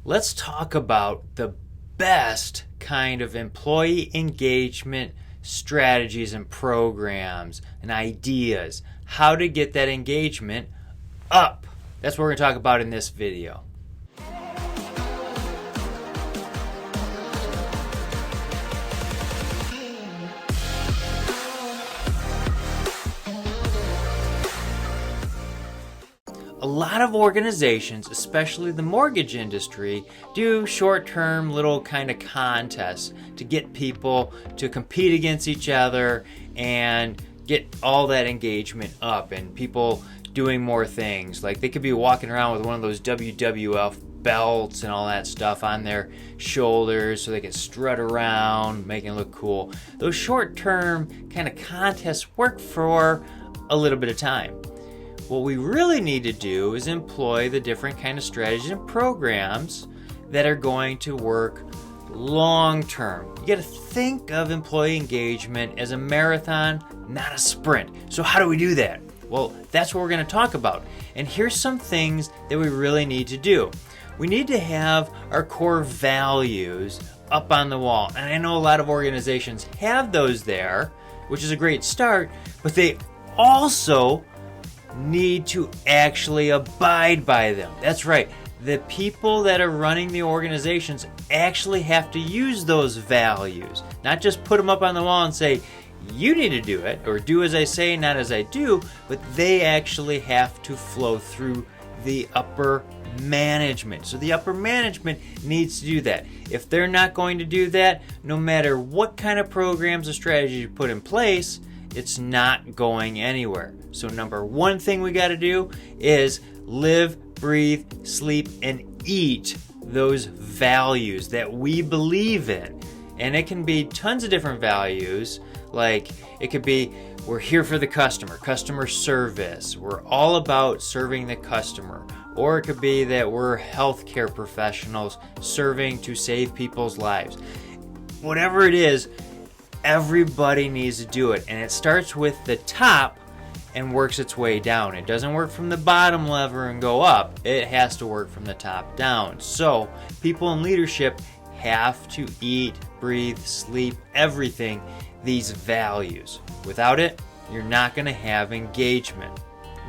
let's talk about the best kind of employee engagement strategies and programs and ideas. How to get that engagement up. That's what we're going to talk about in this video. A lot of organizations, especially the mortgage industry, do short-term little kind of contests to get people to compete against each other and get all that engagement up and people doing more things. Like they could be walking around with one of those WWF belts and all that stuff on their shoulders so they can strut around, making it look cool. Those short-term kind of contests work for a little bit of time. What we really need to do is employ the different kind of strategies and programs that are going to work long term. You got to think of employee engagement as a marathon, not a sprint. So how do we do that? Well, that's what we're going to talk about. And here's some things that we really need to do. We need to have our core values up on the wall. And I know a lot of organizations have those there, which is a great start, but they also need to actually abide by them. That's right. The people that are running the organizations actually have to use those values, not just put them up on the wall and say, you need to do it, or do as I say, not as I do, but they actually have to flow through the upper management. So the upper management needs to do that. If they're not going to do that, no matter what kind of programs or strategies you put in place, it's not going anywhere. So number one thing we got to do is live, breathe, sleep, and eat those values that we believe in. And it can be tons of different values. Like it could be we're here for the customer service. We're all about serving the customer. Or it could be that we're healthcare professionals serving to save people's lives. Whatever it is, everybody needs to do it, and it starts with the top and works its way down. It doesn't work from the bottom lever and go up. It has to work from the top down. So people in leadership have to eat, breathe, sleep, everything, these values. Without it, you're not going to have engagement.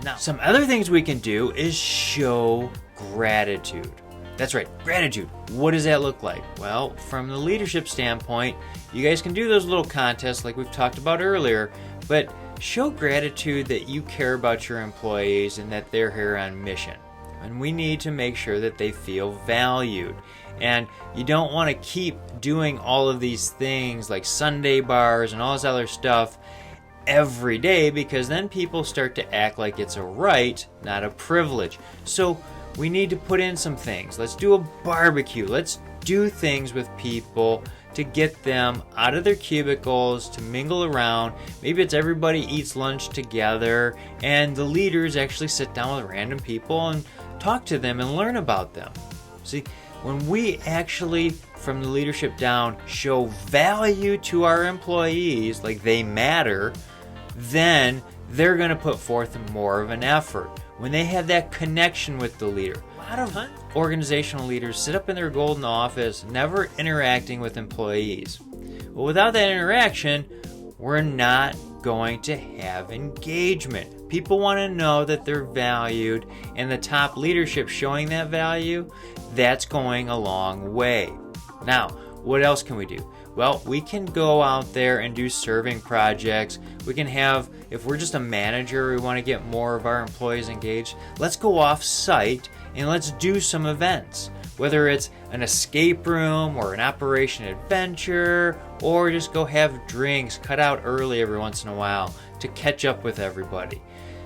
Now, some other things we can do is show gratitude. That's right, gratitude. What does that look like? Well, from the leadership standpoint, you guys can do those little contests like we've talked about earlier, but show gratitude that you care about your employees and that they're here on mission. And we need to make sure that they feel valued. And you don't want to keep doing all of these things like Sunday bars and all this other stuff every day, because then people start to act like it's a right, not a privilege. So we need to put in some things. Let's do a barbecue. Let's do things with people to get them out of their cubicles, to mingle around. Maybe it's everybody eats lunch together and the leaders actually sit down with random people and talk to them and learn about them. See, when we actually, from the leadership down, show value to our employees, like they matter, then they're going to put forth more of an effort. When they have that connection with the leader. A lot of organizational leaders sit up in their golden office, never interacting with employees. Well, without that interaction, we're not going to have engagement. People want to know that they're valued, and the top leadership showing that value, that's going a long way. Now, what else can we do? Well, we can go out there and do serving projects. We can have, if we're just a manager, we want to get more of our employees engaged, let's go off site and let's do some events. Whether it's an escape room or an operation adventure, or just go have drinks, cut out early every once in a while to catch up with everybody.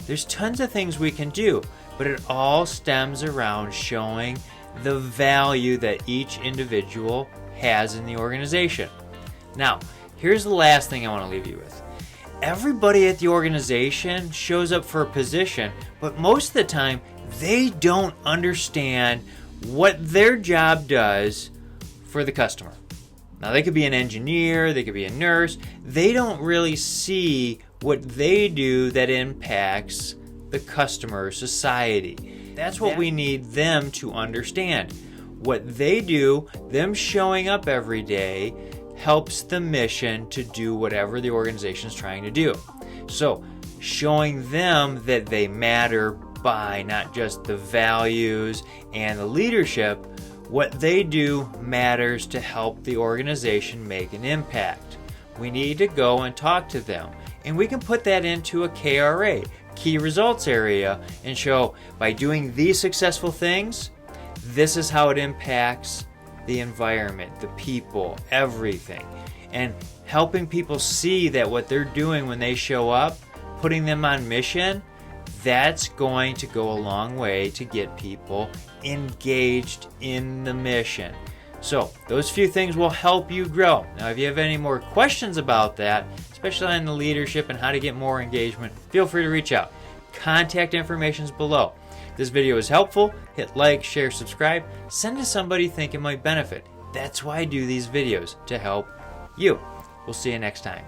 There's tons of things we can do, but it all stems around showing the value that each individual has in the organization. Now, here's the last thing I want to leave you with. Everybody at the organization shows up for a position, but most of the time they don't understand what their job does for the customer. Now, they could be an engineer, they could be a nurse. They don't really see what they do that impacts the customer, society. That's what we need them to understand. what they do, them showing up every day, helps the mission to do whatever the organization is trying to do. So showing them that they matter by not just the values and the leadership, what they do matters to help the organization make an impact. We need to go and talk to them. And we can put that into a KRA, key results area, and show by doing these successful things, this is how it impacts the environment, the people, everything. And helping people see that what they're doing when they show up, putting them on mission, that's going to go a long way to get people engaged in the mission. So those few things will help you grow. Now, if you have any more questions about that, especially on the leadership and how to get more engagement, feel free to reach out. Contact information is below. If this video is helpful, hit like, share, subscribe, send to somebody you think it might benefit. That's why I do these videos, to help you. We'll see you next time.